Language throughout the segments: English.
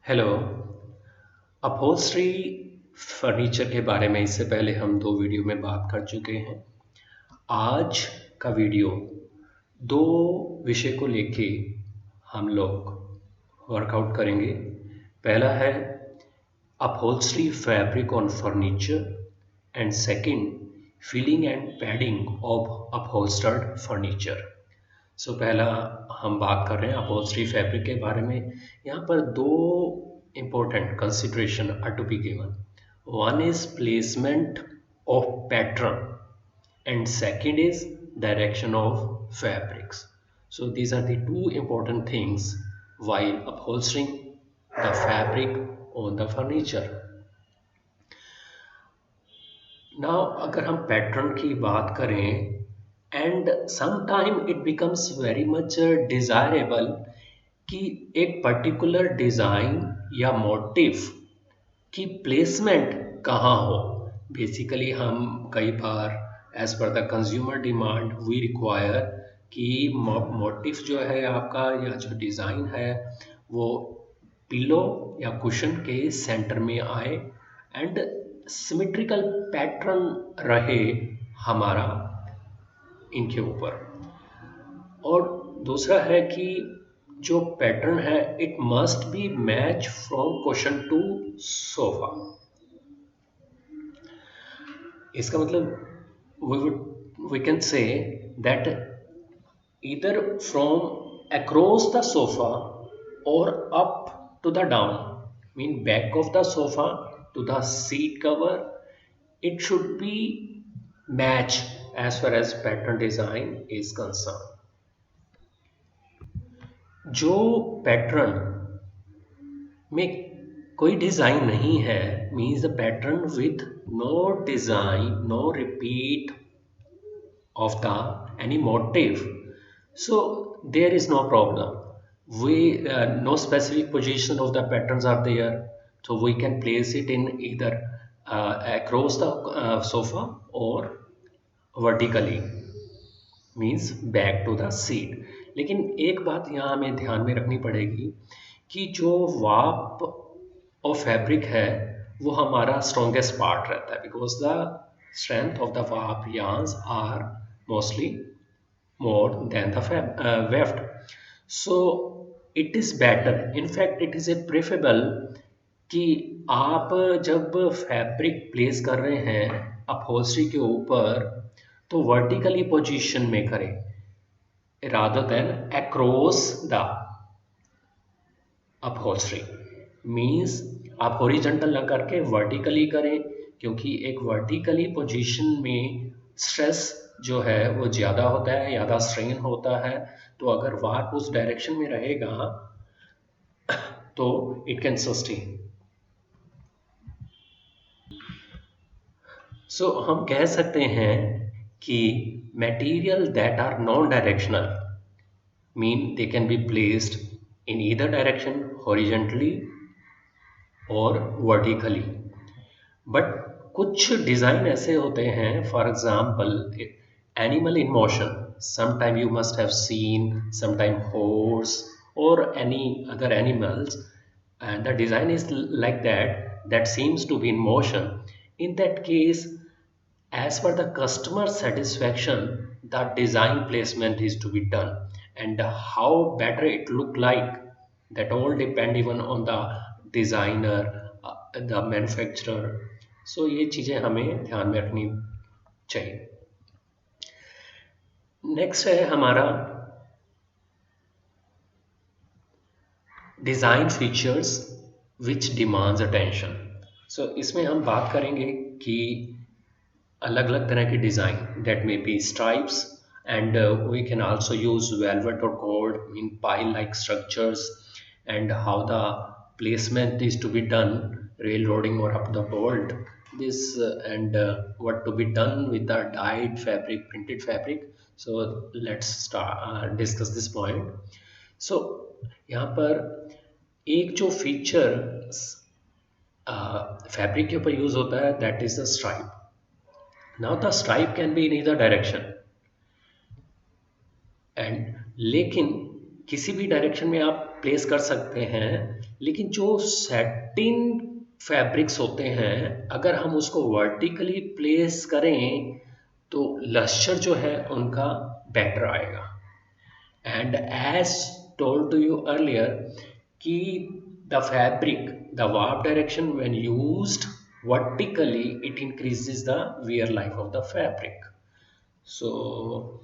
Hello. Upholstery furniture के बारे में इससे पहले हम दो वीडियो में बात कर चुके हैं। आज का वीडियो दो विषय को लेके हम लोग वर्कआउट करेंगे। पहला है upholstery fabric on furniture and second filling and padding of upholstered furniture. पहला हम बात कर रहे हैं अपहोल्स्ट्री फैब्रिक के बारे में। यहाँ पर दो important consideration are to be given. One is placement of pattern and second is direction of fabrics. So these are the two important things while upholstering the fabric on the furniture. Now अगर हम pattern की बात करें and sometime it becomes very much desirable कि एक particular design या motif की placement कहाँ हो। बेसिकली हम कई बार एज पर the consumer demand we require कि मोटिव जो है आपका या जो डिज़ाइन है वो पिलो या कुशन के सेंटर में आए एंड सिमेट्रिकल पैटर्न रहे हमारा इनके ऊपर। और दूसरा है कि जो पैटर्न है it must be match from cushion to sofa. इसका मतलब we can say that either from across the sofa और up to the down, mean back of the sofa to the seat cover, it should be match as far as pattern design is concerned. जो pattern में कोई design नहीं है means the pattern with no design no repeat of the any motive, so there is no problem. We no specific position of the patterns are there, so we can place it in either across the sofa or vertically, means back to the seat. लेकिन एक बात यहाँ हमें ध्यान में रखनी पड़ेगी कि जो वाप और फैब्रिक है वो हमारा स्ट्रॉन्गेस्ट पार्ट रहता है, because the strength of the warp yarns are mostly more than the weft. So it is better, in fact it is a preferable कि आप जब फैब्रिक प्लेस कर रहे हैं अपहोल्स्ट्री के ऊपर तो वर्टिकली पोजीशन में करें rather than across the upholstery, means आप हॉरिजॉन्टल ना करके वर्टिकली करें, क्योंकि एक वर्टिकली पोजीशन में स्ट्रेस जो है वो ज़्यादा होता है, ज़्यादा स्ट्रेन होता है। तो अगर वार्प उस डायरेक्शन में रहेगा तो इट कैन सस्टेन। सो हम कह सकते हैं कि material that are non directional mean they can be placed in either direction horizontally और वर्टिकली। बट कुछ डिज़ाइन ऐसे होते हैं, for example animal in motion, sometime you must have seen sometime horse और any other animals and the design is like that seems to be in motion. In that case, as per the customer satisfaction, the design placement is to be done, and how better it look like, that all depend even on the designer, the manufacturer. So ये चीज़ें हमें ध्यान में रखनी चाहिए। Next है हमारा design features which demands attention. So इसमें हम बात करेंगे कि अलग अलग तरह के design that may be stripes and we can also use velvet or gold in pile like structures, and how the placement is to be done, railroading or up the bolt this and what to be done with the dyed fabric, printed fabric. So let's start discuss this point. So यहाँ पर एक जो feature fabric के ऊपर use होता है that is the stripe. Now the stripe can be in either direction and, लेकिन किसी भी डायरेक्शन में आप प्लेस कर सकते हैं, लेकिन जो सैटिन फैब्रिक्स होते हैं अगर हम उसको वर्टिकली प्लेस करें तो लस्चर जो है उनका बेटर आएगा। And as told to you earlier कि the fabric, the warp direction when used vertically it increases the wear life of the fabric. So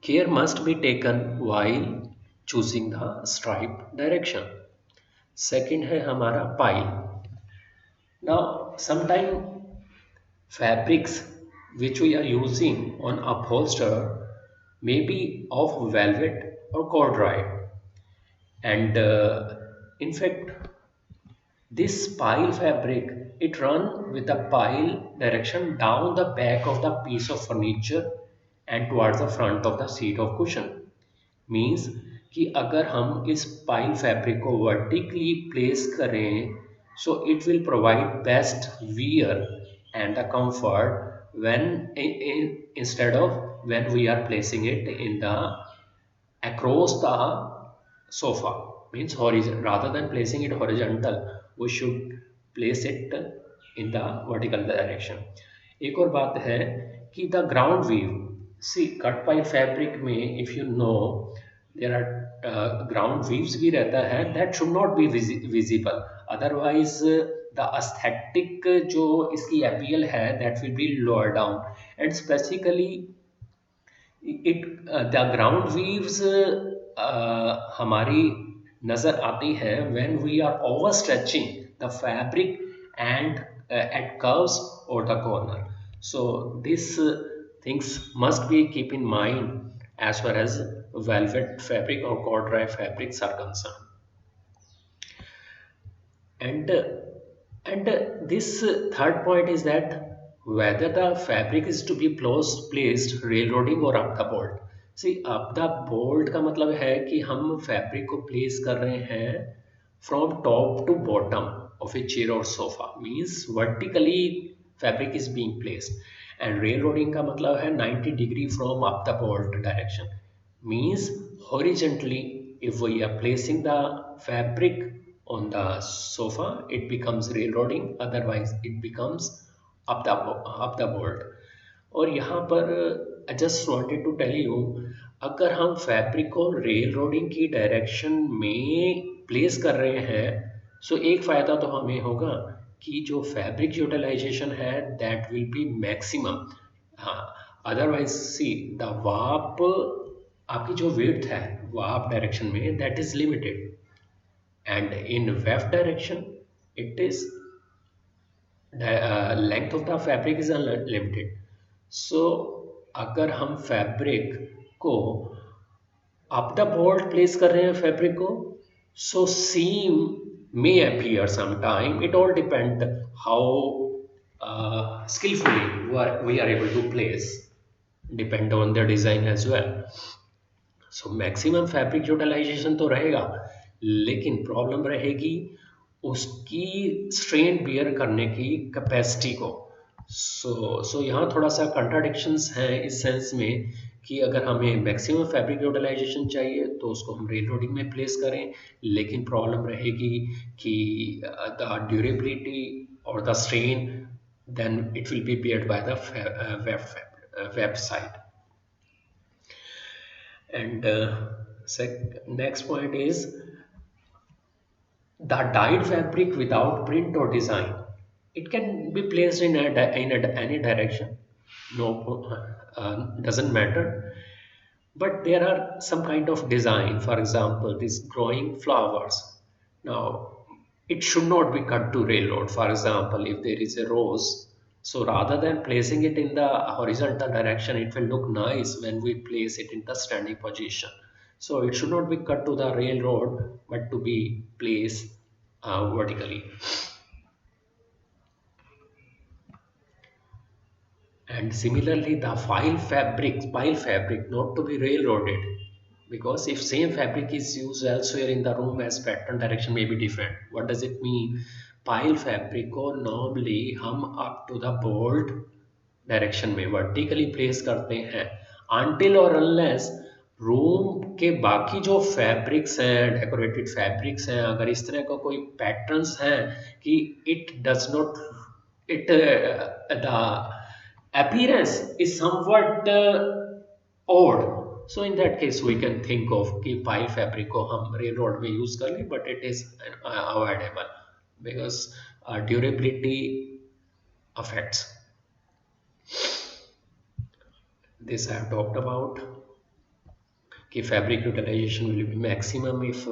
care must be taken while choosing the stripe direction. Second है हमारा pile. Now sometime fabrics which we are using on upholster may be of velvet or corduroy, and in fact this pile fabric it run with the pile direction down the back of the piece of furniture and towards the front of the seat of cushion. Means कि अगर हम इस pile fabric को vertically place करें so it will provide best wear and the comfort when instead of when we are placing it in the across the sofa. Means horizontal, rather than placing it horizontal we should place it in the vertical direction. एक और बात है कि the ground weave, see cut pile fabric में if you know there are ground weaves भी रहता है that should not be visible, otherwise the aesthetic जो इसकी appeal है that will be lower down. And specifically it the ground weaves हमारी नज़र आती है when we are over stretching the fabric and at curves और the corner. So this things must be keep in mind as far as velvet fabric or corduroy fabrics are concerned. And this third point is that whether the fabric is to be placed railroading or up the bolt. See up the bolt का मतलब है कि हम fabric को place कर रहे हैं from top to bottom of a chair or sofa, means vertically fabric is being placed. And railroading का मतलब है 90 degree from up the bolt direction, means horizontally if we are placing the fabric on the sofa it becomes railroading, otherwise it becomes up the bolt. और यहाँ पर I just wanted to tell you अगर हम fabric को railroading की direction में place कर रहे हैं सो एक फ़ायदा तो हमें होगा कि जो फैब्रिक यूटिलाइजेशन है दैट विल बी मैक्सिमम. हाँ, अदरवाइज सी द वार्प आपकी जो विड्थ है वार्प डायरेक्शन में that is limited and in weft direction it is the length of the fabric is unlimited. So अगर हम फैब्रिक को up the bolt place कर रहे हैं फैब्रिक को सो सीम may appear sometime, it all depend how skillfully we are able to place, depend on the design as well. So maximum fabric utilization तो रहेगा लेकिन प्रॉब्लम रहेगी उसकी स्ट्रेन बियर करने की कैपेसिटी को. सो यहाँ थोड़ा सा कंट्राडिक्शंस हैं इस सेंस में कि अगर हमें मैक्सिमम फैब्रिक यूटिलाइजेशन चाहिए तो उसको हम रेल रोडिंग में प्लेस करें, लेकिन प्रॉब्लम रहेगी कि द ड्यूरेबिलिटी और the strain then it will be beared by the website. And next point is the dyed fabric without print or design. It can be placed in any direction. No, doesn't matter. But there are some kind of design. For example, these growing flowers. Now, it should not be cut to railroad. For example, if there is a rose, so rather than placing it in the horizontal direction, it will look nice when we place it in the standing position. So it should not be cut to the railroad, but to be placed vertically. And similarly, the pile fabric not to be railroaded, because if same fabric is used elsewhere in the room as pattern direction may be different. What does it mean? Pile fabric को normally हम up to the bolt direction में vertically place करते हैं until और unless room के बाकी जो fabrics हैं, डेकोरेटेड फैब्रिक्स हैं, अगर इस तरह का कोई पैटर्न्स हैं कि it does not, it the appearance is somewhat odd, so in that case we can think of कि pile fabric को हम रेल रोड में यूज कर लें, but it is avoidable because durability affects. This I have talked about कि fabric utilization will be maximum if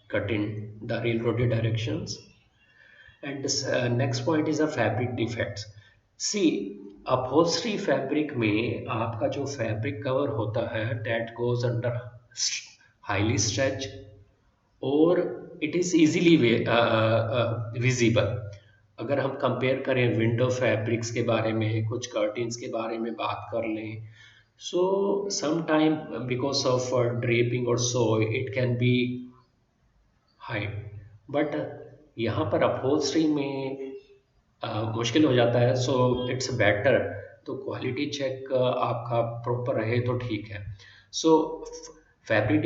cut in the railroaded directions. And this, next point is the fabric defects. See, upholstery fabric में आपका जो fabric cover होता है that goes under highly stretch और it is easily visible. अगर हम compare करें window fabrics के बारे में, कुछ कर्टेन्स के बारे में बात कर लें, so sometime because of draping or so it can be hide, but यहाँ पर अपहोल्स्ट्री में मुश्किल हो जाता है, सो इट्स बेटर तो क्वालिटी चेक आपका प्रॉपर रहे तो ठीक है. सो फैब्रिक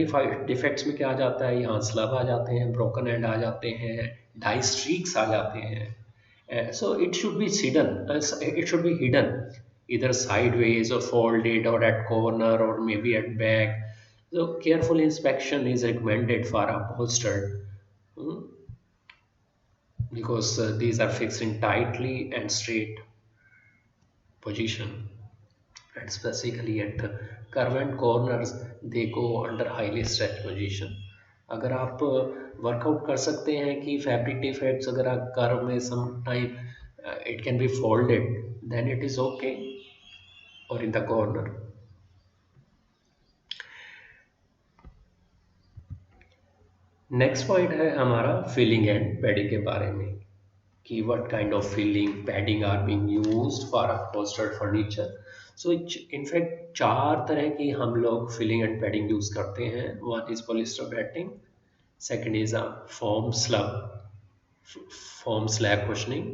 डिफेक्ट्स में क्या आ जाता है, यहाँ स्लब आ जाते हैं, ब्रोकन एंड आ जाते हैं, डाई स्ट्रीक्स आ जाते हैं. So it should be hidden, it should be hidden either sideways or folded or at corner or maybe at back. So careful inspection is recommended for upholstered. Hmm, because these are fixed in tightly and straight position, and specifically at curve and corners they go under highly stretched position. अगर आप workout कर सकते हैं कि fabric defects अगर आप curve में some time it can be folded then it is okay, और in the corner. Next point है हमारा फिलिंग एंड पैडिंग के बारे में कि what kind of filling padding are being used for upholstered furniture. So in fact चार तरह की हम लोग filling and padding यूज करते हैं. One is polyester batting, second is a foam slab cushioning,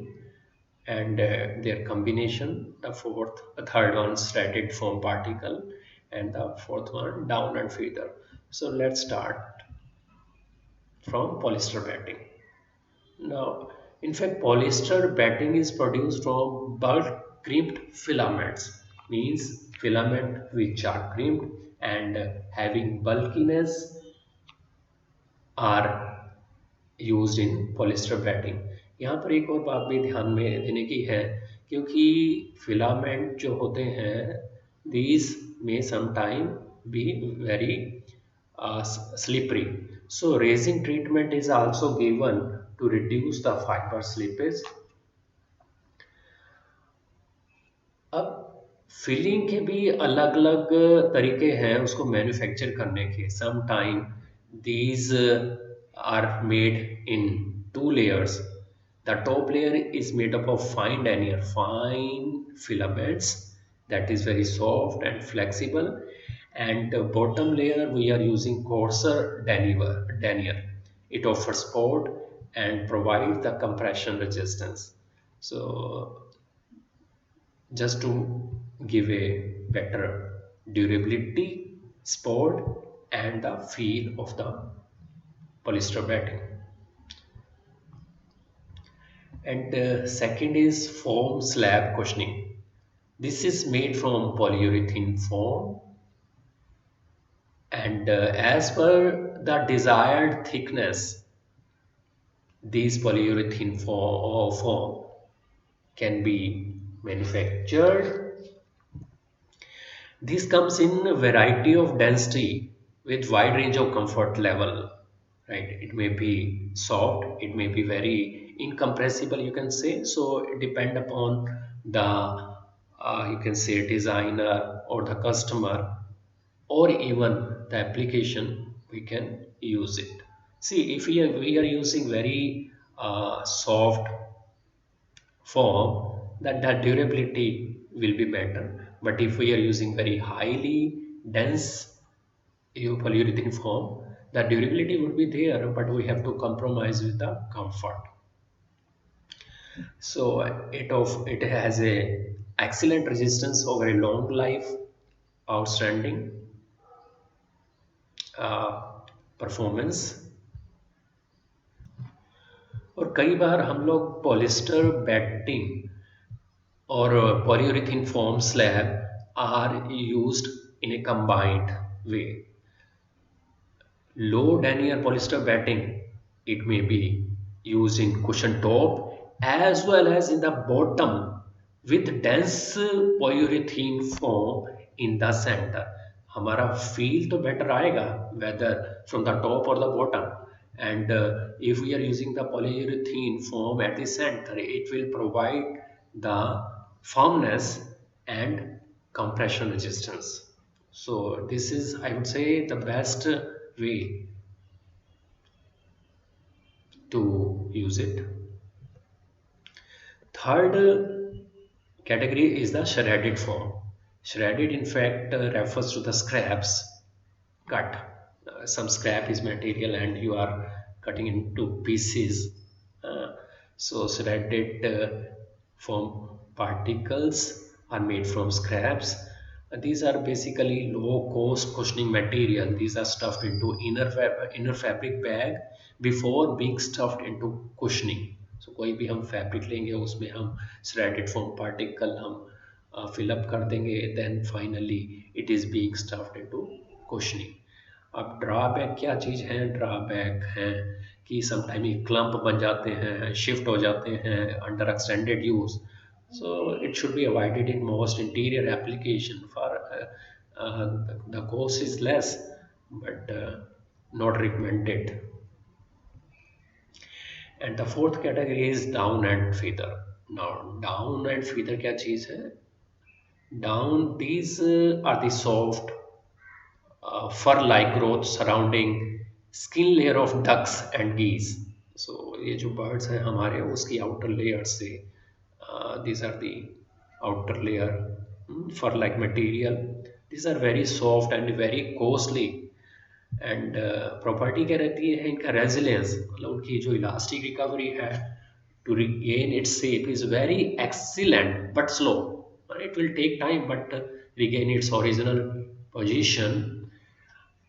and their combination. The third one threaded foam particle, and the fourth one down and feather. So let's start from polyester batting. Now, in fact, polyester batting is produced from bulk crimped filaments, means filament which are crimped and having bulkiness are used in polyester batting. यहाँ पर एक और बात भी ध्यान में देने की है, क्योंकि फिलामेंट जो होते हैं these may sometime be very slippery. So raising treatment is also given to reduce the fiber slippage. अब फिलिंग के भी अलग अलग तरीके हैं उसको मैन्युफैक्चर करने के. Some time these are made in two layers. The top layer is made up of fine denier, fine filaments that is very soft and flexible, and the bottom layer we are using coarser denier. It offers support and provides the compression resistance. So just to give a better durability, support, and the feel of the polyester batting. And second is foam slab cushioning. This is made from polyurethane foam, and as per the desired thickness, these polyurethane foam can be manufactured. This comes in a variety of density with wide range of comfort level, right? It may be soft, it may be very incompressible, you can say. So it depend upon the you can say designer or the customer or even the application we can use it. See, if we are using very soft form, that durability will be better. But if we are using very highly dense polyurethane form, the durability would be there, but we have to compromise with the comfort. So it has a excellent resistance over a long life, outstanding. Performance. और कई बार हम लोग polyester batting or polyurethane foam slab are used in a combined way. Low denier polyester batting, it may be used in cushion top as well as in the bottom with dense polyurethane foam in the center. हमारा feel तो better आएगा whether from the top or the bottom, and if we are using the polyurethane foam at the center, it will provide the firmness and compression resistance. So this is, I would say, the best way to use it. Third category is the shredded form. Shredded, in fact, refers to the scraps cut. Some scrap is material and you are cutting into pieces. Uh, so shredded form particles are made from scraps. These are basically low cost cushioning material. These are stuffed into inner fabric bag before being stuffed into cushioning. So कोई भी हम fabric लेंगे उसमें हम shredded foam particle हम fill up कर देंगे, then finally it is being stuffed into cushioning. अब ड्रॉबैक क्या चीज़ है? ड्रॉबैक है कि समटाइम ये क्लम्प बन जाते हैं, शिफ्ट हो जाते हैं under extended use. So it should be avoided in most interior application for the cost is less, but not recommended. And the fourth category is down and feather. Now down and feather क्या चीज़ है? Down, these are the soft fur-like growth surrounding skin layer of ducks and geese. So ये जो birds हैं हमारे उसकी outer layer से these are the outer layer fur-like material. These are very soft and very costly. And property क्या रहती है इनका? रेजिलियंस, मतलब उनकी जो इलास्टिक रिकवरी है to regain its shape is very excellent but slow. It will take time but regain its original position.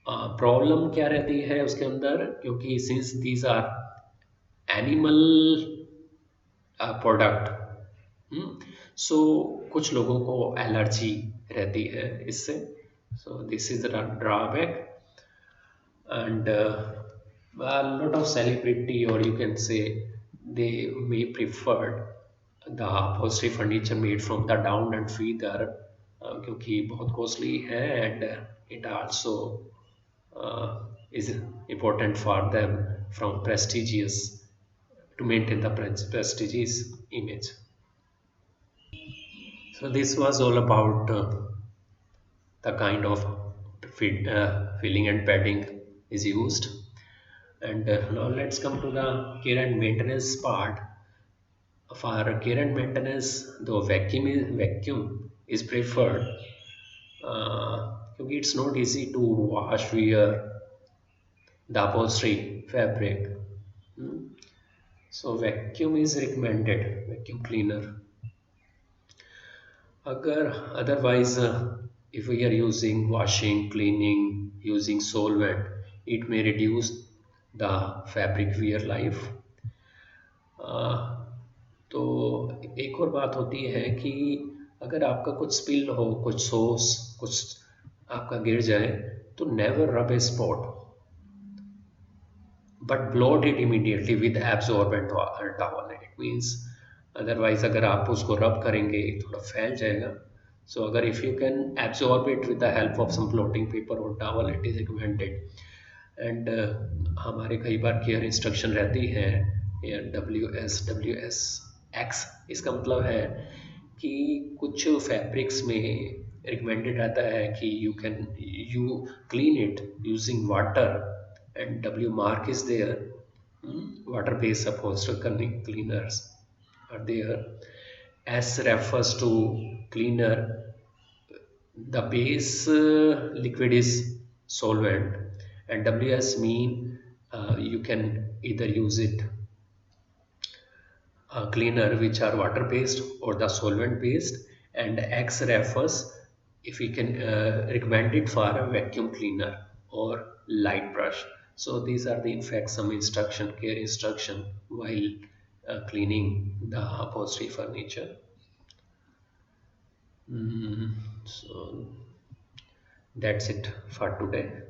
Problem क्या रहती है उसके अंदर? क्योंकि since these are animal product, so कुछ लोगों को एलर्जी रहती है इससे. So this is the drawback. And a lot of celebrity, or you can say they may prefer the upholstery furniture made from the down and feather क्योंकि बहुत costly है and it also is important for them from prestigious to maintain the prestigious image. So this was all about the kind of filling and padding is used. And now let's come to the care and maintenance part. For care and maintenance, the vacuum is preferred क्योंकि it's not easy to wash wear the upholstery fabric. So vacuum is recommended, vacuum cleaner. अगर otherwise if we are using washing, cleaning, using solvent, it may reduce the fabric wear life. तो एक और बात होती है कि अगर आपका कुछ स्पिल हो, कुछ सॉस कुछ आपका गिर जाए, तो never rub a spot but blot it immediately with absorbent towel. It means otherwise अगर आप उसको रब करेंगे थोड़ा फैल जाएगा. सो अगर if you can absorb it with the help of some floating paper और towel, it is recommended. And हमारे कई बार केयर इंस्ट्रक्शन रहती है WSWSX. इसका मतलब है कि कुछ फैब्रिक्स में रिकमेंडेड रहता है कि you clean it using water and W mark is there. Water based upholstery cleaners are there. S refers to cleaner. The base liquid is solvent, and WS mean you can either use it cleaner which are water based or the solvent based, and X refers if we can recommend it for a vacuum cleaner or light brush. So these are the in fact some instruction, care instruction while cleaning the upholstery furniture. So that's it for today.